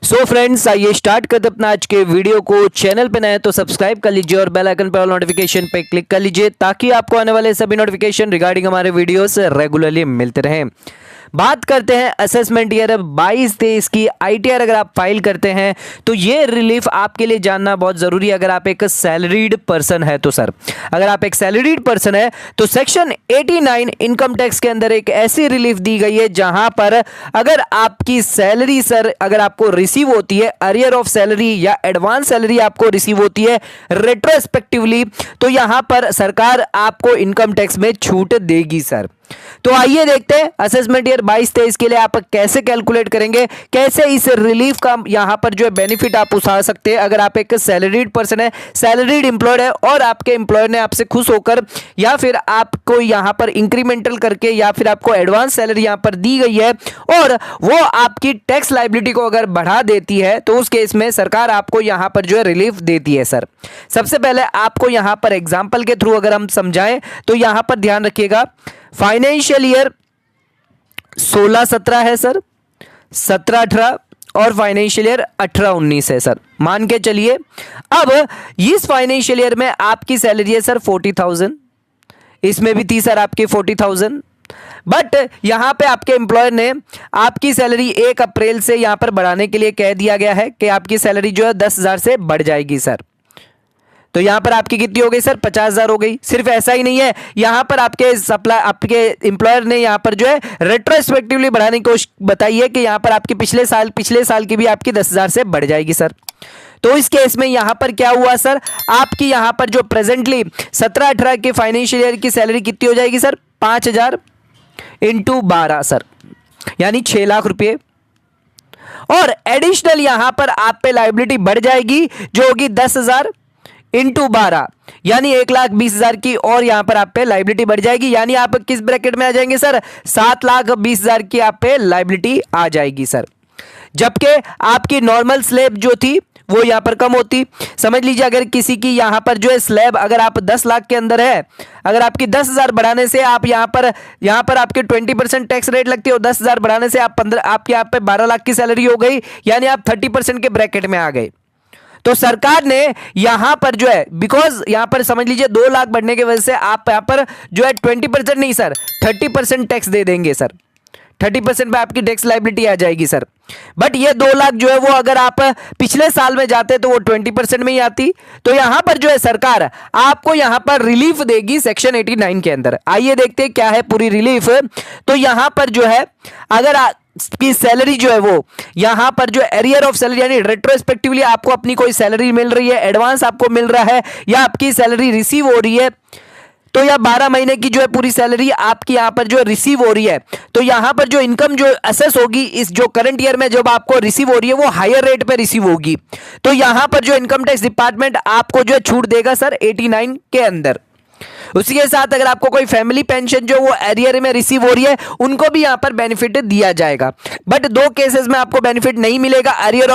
So friends, आइए start करते अपना आज के वीडियो को। चैनल पे नए हैं तो सब्सक्राइब कर लीजिए और बेल आइकन पर ऑल नोटिफिकेशन पे क्लिक कर लीजिए ताकि आपको आने वाले सभी नोटिफिकेशन रिगार्डिंग हमारे वीडियोस रेगुलरली मिलते रहें। बात करते हैं असेसमेंट ईयर 22-23 की आईटीआर अगर आप फाइल करते हैं तो ये रिलीफ आपके लिए जानना बहुत जरूरी है। अगर आप एक सैलरीड पर्सन है तो सर, अगर आप एक सैलरीड पर्सन है तो सेक्शन 89 इनकम टैक्स के अंदर एक ऐसी रिलीफ दी गई है जहां पर अगर आपकी सैलरी सर अगर आपको रिसीव होती है अरियर ऑफ सैलरी या एडवांस सैलरी आपको रिसीव होती है रेट्रोस्पेक्टिवली, तो यहां पर सरकार आपको इनकम टैक्स में छूट देगी सर। तो आइए देखते हैं असेसमेंट ईयर 22-23 के लिए आप कैसे कैलकुलेट करेंगे, कैसे इस रिलीफ का यहां पर जो है बेनिफिट आप उठा सकते हैं। अगर आप एक सैलरीड पर्सन है, सैलरीड एम्प्लॉयड है और आपके एम्प्लॉयर ने आपसे खुश होकर या फिर आपको यहां पर इंक्रीमेंटल करके या फिर आपको एडवांस सैलरी यहां पर दी गई है और वो आपकी टैक्स लायबिलिटी को अगर बढ़ा देती है तो उस केस में सरकार आपको यहां पर जो है रिलीफ देती है सर। सबसे पहले आपको यहां पर एग्जाम्पल के थ्रू अगर हम समझाएं तो यहां पर ध्यान रखिएगा, फाइनेंशियल ईयर 16-17 है सर, 17-18 और फाइनेंशियल ईयर 18-19 है सर। मान के चलिए अब इस फाइनेंशियल ईयर में आपकी सैलरी है सर 40,000, इसमें भी थी सर आपकी 40,000, बट यहां पे आपके एम्प्लॉयर ने आपकी सैलरी 1 अप्रैल से यहां पर बढ़ाने के लिए कह दिया गया है कि आपकी सैलरी जो है 10,000 से बढ़ जाएगी सर। तो यहां पर आपकी कितनी हो गई सर 50,000 हो गई। सिर्फ ऐसा ही नहीं है, यहां पर आपके एम्प्लॉयर ने यहां पर जो है रेट्रोस्पेक्टिवली बढ़ाने की कोशिश बताई है कि यहां पर आपकी पिछले साल की भी आपकी 10,000 से बढ़ जाएगी सर। तो इस केस में यहां पर क्या हुआ सर, आपकी यहां पर जो प्रेजेंटली 17-18 के फाइनेंशियल ईयर की सैलरी कितनी हो जाएगी सर 5,000 इंटू 12 सर, यानी 6 लाख रुपए। और एडिशनल यहां पर आप पे लायबिलिटी बढ़ जाएगी जो होगी 10,000 इंटू 12 यानी 1,20,000 की, और यहां पर आप पे लायबिलिटी बढ़ जाएगी, यानी आप किस ब्रैकेट में आ जाएंगे सर 7,20,000 की आप पे लायबिलिटी आ जाएगी सर। जबकि आपकी नॉर्मल स्लैब जो थी वो यहां पर कम होती। समझ लीजिए अगर किसी की यहां पर जो है स्लैब अगर आप 10 लाख के अंदर है, अगर आपकी 10,000 बढ़ाने से आप यहां पर आपकी 20% टैक्स रेट लगती है और 10,000 बढ़ाने से आपके यहाँ पे 12 लाख की सैलरी हो गई, यानी आप 30% के ब्रैकेट में आ गए। तो सरकार ने यहां पर जो है बिकॉज यहां पर समझ लीजिए 2 लाख बढ़ने की वजह से आप यहां पर जो है 20% नहीं सर 30% टैक्स दे देंगे सर, 30% पे आपकी टैक्स लायबिलिटी आ जाएगी सर। बट ये 2 लाख जो है वो अगर आप पिछले साल में जाते तो वो 20% में ही आती। तो यहां पर जो है सरकार आपको यहां पर रिलीफ देगी सेक्शन 89 के अंदर। आइए देखते हैं क्या है पूरी रिलीफ। तो यहां पर जो है अगर की सैलरी जो है वो यहां पर जो एरियर ऑफ सैलरी यानी रेट्रोस्पेक्टिवली आपको अपनी कोई सैलरी मिल रही है, एडवांस आपको मिल रहा है या आपकी सैलरी रिसीव हो रही है, तो या 12 महीने की जो है पूरी सैलरी आपकी यहां पर जो रिसीव हो रही है, तो यहां पर जो इनकम जो असेस होगी इस जो करंट ईयर में जब आपको रिसीव हो रही है वो हायर रेट पे रिसीव होगी। तो यहां पर जो इनकम टैक्स डिपार्टमेंट आपको जो है छूट देगा सर 89 के अंदर। उसी के साथ अगर आपको कोई फैमिली पेंशन जो वो एरियर में रिसीव हो रही है उनको भी यहां पर बेनिफिट दिया जाएगा। बट 2 केसेस में आपको बेनिफिट नहीं मिलेगा एरियर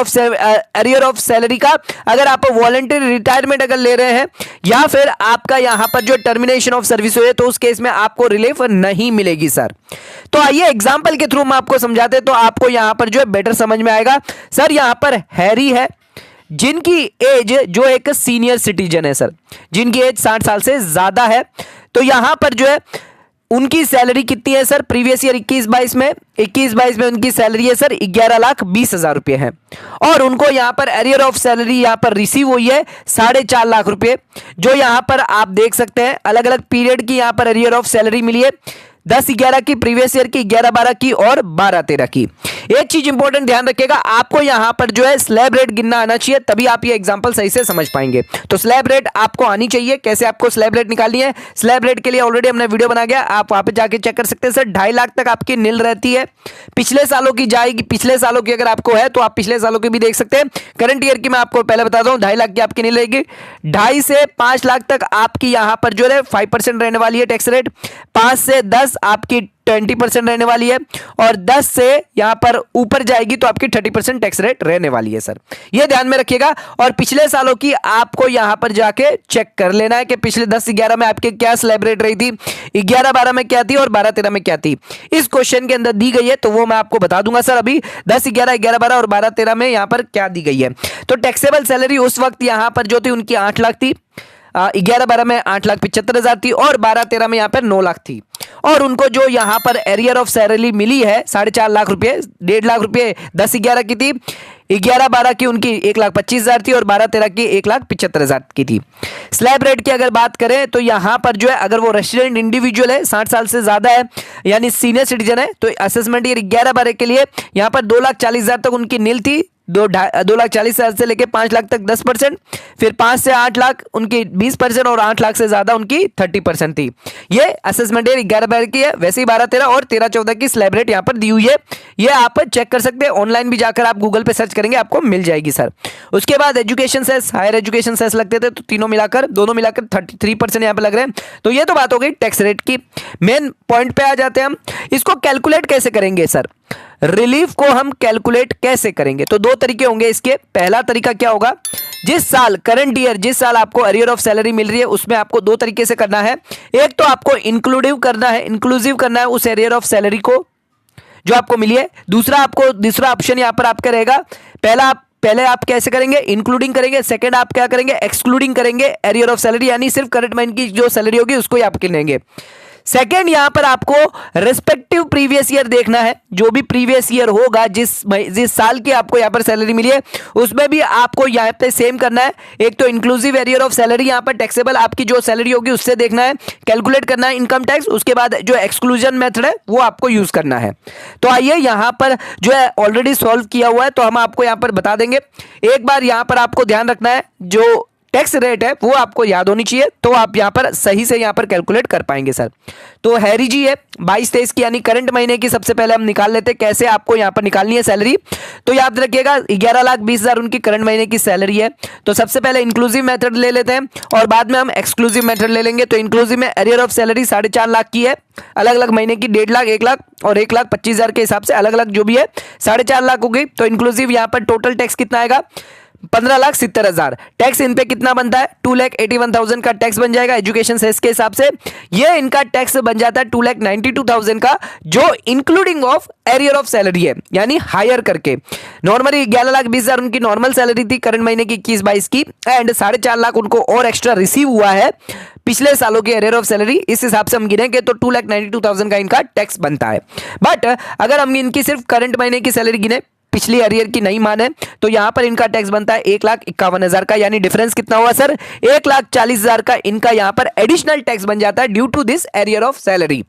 ऑफ सैलरी का, अगर आप वॉलंटरी रिटायरमेंट अगर ले रहे हैं या फिर आपका यहां पर जो टर्मिनेशन ऑफ सर्विस हुई है तो उस केस में आपको रिलीफ नहीं मिलेगी सर। तो आइए एग्जाम्पल के थ्रू हम आपको समझाते हैं तो आपको यहां पर जो है बेटर समझ में आएगा। सर यहां पर हैरी है जिनकी एज जो एक सीनियर सिटीजन है सर, जिनकी एज 60 साल से ज्यादा है, तो यहां पर जो है उनकी सैलरी कितनी है सर प्रीवियस ईयर 21-22 में उनकी सैलरी है सर 11,20,000 रुपए है और उनको यहां पर एरियर ऑफ सैलरी यहां पर रिसीव हुई है 4.5 लाख रुपए, जो यहां पर आप देख सकते हैं अलग अलग पीरियड की यहां पर एरियर ऑफ सैलरी मिली है, 10-11 की, प्रीवियस ईयर की 11-12 की और 12-13 की। एक चीज इंपॉर्टेंट ध्यान रखिएगा, आपको यहां पर जो है स्लैब रेट गिनना आना चाहिए तभी आप ये एग्जांपल सही से समझ पाएंगे। तो स्लैब रेट आपको आनी चाहिए। कैसे आपको स्लैब रेट निकालनी है, स्लैब रेट के लिए ऑलरेडी हमने वीडियो बना गया, आप वहां पे जाके चेक कर सकते हैं सर। 2.5 लाख तक आपकी नील रहती है, पिछले सालों की जाएगी, पिछले सालों की अगर आपको है तो आप पिछले सालों की भी देख सकते हैं। करंट ईयर की मैं आपको पहले बता दूं 2.5 लाख की आपकी नील रहेगी, 2.5 से 5 लाख तक आपकी यहां पर जो है 5% रहने वाली है टैक्स रेट, 5 से 10 आपकी 20% रहने वाली है, और 10 से यहां पर ऊपर जाएगी तो आपकी 30% टैक्स रेट रहने वाली है सर। ये ध्यान में रखिएगा। और पिछले सालों की आपको यहां पर जाके चेक कर लेना है कि पिछले 10-11 में आपके क्या स्लैब रेट रही थी, 11-12 में क्या थी और 12-13 में क्या थी। इस क्वेश्चन के अंदर दी गई है, तो वो मैं आपको बता दूंगा सर। अभी 10-11, 11-12 और 12-13 में यहां पर क्या दी गई है। तो टैक्सेबल सैलरी उस वक्त यहां पर जो थी उनकी 8 लाख थी, 11-12 में 8,75,000 थी, और 12-13 में यहां पर 9 लाख थी। और उनको जो यहां पर एरियर ऑफ सैलरी मिली है 4.5 लाख रुपए, 1.5 लाख रुपए 10-11 की थी, 11-12 की उनकी 1,25,000 थी, और 12-13 की 1,75,000 की थी। स्लैब रेट की अगर बात करें तो यहां पर जो है अगर वो रेसिडेंट इंडिविजुअल है, 60 साल से ज्यादा है, यानी सीनियर सिटीजन है, तो असेसमेंट ईयर 11-12 के लिए यहां पर 2,40,000 तक उनकी नील थी, 2,40,000 से लेके 5 लाख तक 10%, फिर 5 से 8 लाख उनकी 20%, और 8 लाख से ज्यादा उनकी 30% थी। ये असेसमेंट ईयर 11-12 की है। वैसे ही 12-13 और 13-14 की स्लैब रेट यहां पर दी हुई है, ये आप चेक कर सकते हैं। ऑनलाइन भी जाकर आप गूगल पे सर्च करेंगे आपको मिल जाएगी सर। उसके बाद education cess, higher education cess लगते थे, तो दोनों मिलाकर 33% यहां पर लग रहे हैं। तो ये तो बात हो गई टैक्स रेट की। मेन पॉइंट पे आ जाते हैं हम, इसको कैलकुलेट कैसे करेंगे सर। रिलीफ को हम कैलकुलेट कैसे करेंगे, तो दो तरीके होंगे इसके। पहला तरीका क्या होगा, जिस साल करंट ईयर जिस साल आपको अरियर ऑफ सैलरी मिल रही है उसमें आपको दो तरीके से करना है। एक तो आपको इंक्लूसिव करना है उस एरियर ऑफ सैलरी को जो आपको मिली है। दूसरा ऑप्शन यहां पर आपका रहेगा, पहले आप कैसे करेंगे, इंक्लूडिंग करेंगे। सेकंड आप क्या करेंगे, एक्सक्लूडिंग करेंगे एरियर ऑफ सैलरी, यानी सिर्फ करंट महीने की जो सैलरी होगी उसको ही आप गिनेंगे। सेकेंड, यहां पर आपको रेस्पेक्टिव प्रीवियस ईयर देखना है। जो भी प्रीवियस ईयर होगा, जिस साल की आपको यहां पर सैलरी मिली है उसमें भी आपको यहां पे सेम करना है। एक तो इंक्लूसिव एरियर ऑफ सैलरी, यहां पर टैक्सेबल आपकी जो सैलरी होगी उससे देखना है, कैलकुलेट करना है इनकम टैक्स। उसके बाद जो एक्सक्लूजन मेथड है वो आपको यूज करना है। तो आइए यहां पर जो है ऑलरेडी सॉल्व किया हुआ है, तो हम आपको यहां पर बता देंगे। एक बार यहां पर आपको ध्यान रखना है, जो टैक्स रेट है वो आपको याद होनी चाहिए, तो आप यहां पर सही से यहां पर कैलकुलेट कर पाएंगे सर। तो हैरी जी है 22-23 की, यानी करंट महीने की सबसे पहले हम निकाल लेते हैं कैसे आपको यहां पर निकालनी है सैलरी। तो याद रखिएगा 11,20,000 उनकी करंट महीने की सैलरी है। तो सबसे पहले इंक्लूसिव मेथड ले लेते हैं और बाद में हम एक्सक्लूसिव मेथड ले लेंगे। तो इंक्लूसिव में एरियर ऑफ सैलरी 4.5 लाख की है, अलग अलग महीने की 1.5 लाख, 1 लाख और 1,25,000 के हिसाब से अलग अलग जो भी है 4.5 लाख हो गई। तो इंक्लूसिव यहां पर टोटल टैक्स कितना आएगा, 15,70,000। टैक्स इन पे कितना बनता है, 2,81,000 का टैक्स बन जाएगा एजुकेशन सेस के हिसाब से। ये इनका टैक्स बन जाता है 2,92,000 का, जो including of arrear of salary है, यानी हायर करके। नॉर्मली 11,20,000 उनकी नॉर्मल सैलरी थी करंट महीने की 21-22 की, एंड 4.5 लाख उनको और एक्स्ट्रा रिसीव हुआ है पिछले सालों की एरियर ऑफ सैलरी। इस हिसाब से हम गिनेंगे तो 2,92,000 का इनका टैक्स बनता है। बट अगर हम इनकी सिर्फ करंट महीने की सैलरी गिने, पिछली एरियर की नहीं माने, तो यहां पर इनका टैक्स बनता है 1,51,000 का, यानी डिफरेंस कितना हुआ सर, 1,40,000 का इनका यहां पर एडिशनल टैक्स बन जाता है due to this arrear of salary.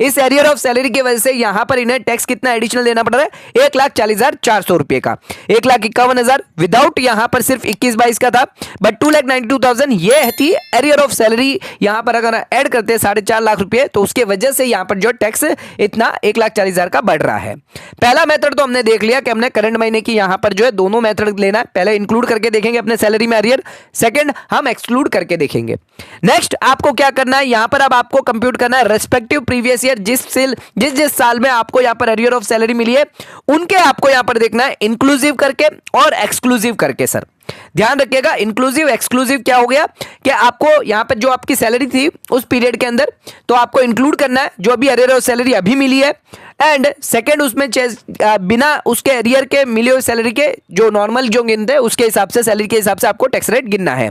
इस एरियर ऑफ सैलरी की वजह से यहां पर इन्हें टैक्स कितना एडिशनल देना पड़ रहा है, 1,40,400 रुपए का। 1,51,000 विदाउट यहां पर सिर्फ 21-22 का था, बट 2,92,000 ये थी एरियर ऑफ सैलरी। यहां पर अगर ऐड करते हैं 4.5 लाख रुपए, तो उसके वजह से यहां पर जो टैक्स इतना 1,40,000 का बढ़ रहा है। पहला मेथड तो हमने देख लिया कि हमने करंट महीने की यहां पर जो है दोनों मेथड लेना है। पहले इंक्लूड करके देखेंगे अपने सैलरी में एरियर, सेकंड हम एक्सक्लूड करके देखेंगे। नेक्स्ट आपको क्या करना है, यहां पर अब आपको कंप्यूट करना है रेस्पेक्टिव प्रीवियस ईयर, जिस साल में आपको यहां पर एरियर ऑफ सैलरी मिली है उनके आपको यहां पर देखना है इंक्लूसिव करके और एक्सक्लूसिव करके। सर ध्यान रखिएगा, इंक्लूसिव एक्सक्लूसिव क्या हो गया कि आपको यहां पर जो आपकी सैलरी थी उस पीरियड के अंदर, तो आपको इंक्लूड करना है जो अभी एरियर ऑफ सैलरी अभी मिली है, एंड सेकंड उसमें बिना उसके एरियर के मिली हुई सैलरी के जो नॉर्मल जो गिनते हैं उसके हिसाब से, सैलरी के हिसाब से आपको टैक्स रेट गिनना है।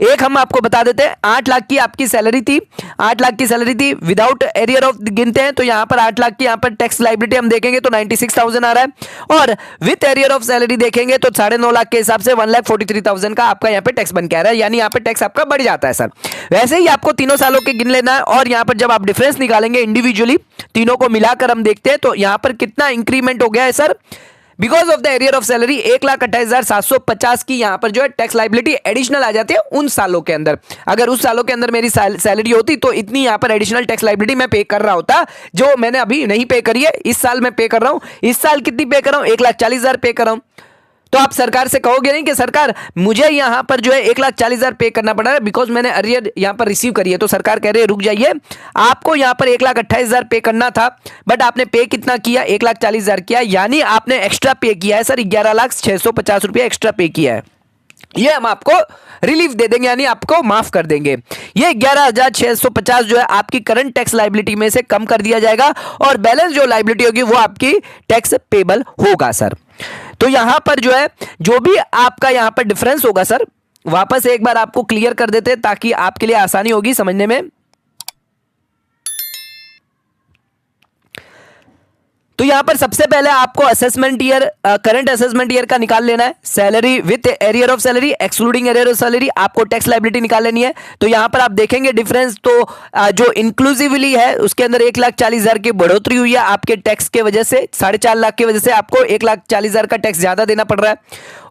एक हम आपको बता देते हैं, 8 लाख की आपकी सैलरी थी, 8 लाख की सैलरी थी विदाउट एरियर ऑफ गिनते हैं, तो यहां पर 8 लाख की यहां पर टैक्स लायबिलिटी हम देखेंगे तो 96,000 आ रहा है, और विथ एरियर ऑफ सैलरी देखेंगे तो 9.5 लाख के हिसाब से 1,43,000 का आपका यहां पे टैक्स बन के आ रहा है, यानी यहां पे टैक्स आपका बढ़ जाता है सर। वैसे ही आपको तीनों सालों के गिन लेना है, और यहां पर जब आप डिफरेंस निकालेंगे इंडिविजुअली तीनों को मिलाकर हम देखते हैं तो यहां पर कितना इंक्रीमेंट हो गया है sir, because of the arrear of salary 1,28,750 की यहां पर जो है टैक्स लायबिलिटी एडिशनल आ जाती है उन सालों के अंदर। अगर उस सालों के अंदर मेरी सैलरी होती तो इतनी यहां पर एडिशनल टैक्स लायबिलिटी मैं पे कर रहा होता, जो मैंने अभी नहीं पे करी है, इस साल मैं पे कर रहा हूं। इस साल कितनी पे कर रहा हूं, 1,40,000 पे कर रहा हूं। तो आप सरकार से कहोगे नहीं कि सरकार मुझे यहां पर जो है 1,40,000 पे करना पड़ रहा है बिकॉज मैंने अरियर यहां पर रिसीव करी है। तो सरकार कह रही है रुक जाइए, आपको यहां पर 1,28,000 पे करना था, बट आपने पे कितना किया, 1,40,000 किया, यानी आपने एक्स्ट्रा पे किया है सर, 11,650 रुपया एक्स्ट्रा पे किया है। ये हम आपको रिलीफ दे देंगे, यानी आपको माफ कर देंगे। ये 11,650 जो है आपकी करंट टैक्स लायबिलिटी में से कम कर दिया जाएगा और बैलेंस जो लायबिलिटी होगी वो आपकी टैक्स पेबल होगा सर। तो यहां पर जो है जो भी आपका यहां पर डिफरेंस होगा सर, वापस एक बार आपको क्लियर कर देते हैं ताकि आपके लिए आसानी होगी समझने में। तो यहां पर सबसे पहले आपको assessment year, current assessment year का निकाल लेना है। Salary with arrear of salary, excluding arrear of salary, आपको टैक्स लायबिलिटी निकाल लेनी है। तो यहां पर आप देखेंगे डिफरेंस, तो जो इंक्लूसिवली है उसके अंदर 1,40,000 की बढ़ोतरी हुई है आपके टैक्स के वजह से, 4.5 लाख की वजह से आपको 1,40,000 का टैक्स ज्यादा देना पड़ रहा है।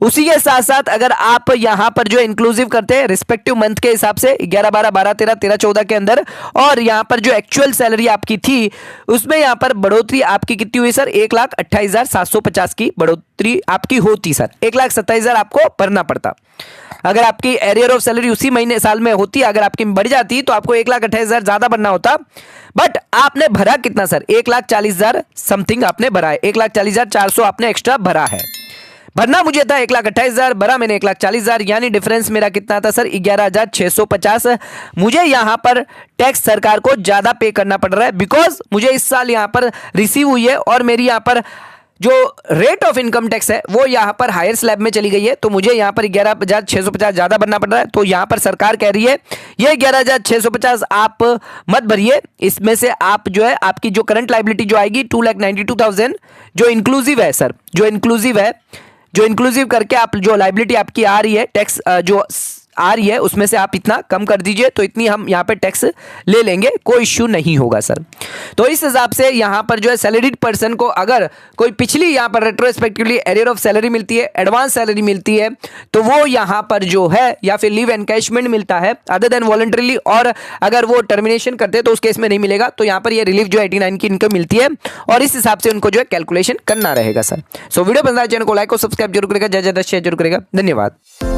उसी के साथ साथ अगर आप यहां पर जो इंक्लूसिव करते हैं रिस्पेक्टिव मंथ के हिसाब से 11, 12, 12, 13, 13, 14 के अंदर, और यहां पर जो एक्चुअल सैलरी आपकी थी उसमें यहां पर बढ़ोतरी आपकी कितनी हुई सर, 1,28,750 की बढ़ोतरी आपकी होती सर, 1,27,000 आपको भरना पड़ता। अगर आपकी एरियर ऑफ सैलरी उसी महीने साल में होती, अगर आपकी बढ़ जाती तो आपको 1,28,000 ज्यादा भरना होता, बट आपने भरा कितना सर, 1,40,000 समथिंग आपने भरा है, 1,40,400 आपने एक्स्ट्रा भरा है। भरना मुझे था 1,28,000, भरा मैंने 1,40,000, यानी डिफरेंस मेरा कितना था सर, 11,650। मुझे यहां पर टैक्स सरकार को ज्यादा पे करना पड़ रहा है बिकॉज मुझे इस साल यहां पर रिसीव हुई है और मेरी यहां पर जो रेट ऑफ इनकम टैक्स है वो यहां पर हायर स्लैब में चली गई है, तो मुझे यहां पर 11,650 ज्यादा भरना पड़ रहा है। तो यहां पर सरकार कह रही है ये 11,650 आप मत भरिए, इसमें से आप जो है आपकी जो करंट लायबिलिटी जो आएगी 2,92,000 जो इंक्लूसिव है सर, जो इंक्लूसिव करके आप जो लायबिलिटी आपकी आ रही है टैक्स जो आ रही है उसमें से आप इतना कम कर दीजिए, तो इतनी हम यहाँ पे टैक्स ले लेंगे, कोई इश्यू नहीं होगा सर। तो इस हिसाब से यहाँ पर जो है सैलरीड पर्सन को अगर कोई पिछली यहाँ पर रेट्रोस्पेक्टिवली एरियर ऑफ सैलरी मिलती है, एडवांस सैलरी मिलती है, तो वो यहाँ पर जो है या फिर लीव एनकैशमेंट मिलता है अदर देन वॉलंटरीली, और अगर वो टर्मिनेशन करते हैं तो उस केस में नहीं मिलेगा, तो यहाँ पर ये रिलीफ जो 89 की इनकम मिलती है और इस हिसाब से उनको जो है कैलकुलेशन करना रहेगा सर। सो वीडियो पसंद आए चैनल को लाइक और सब्सक्राइब जरूर करेगा, ज्यादा शेयर जरूर करेगा। धन्यवाद।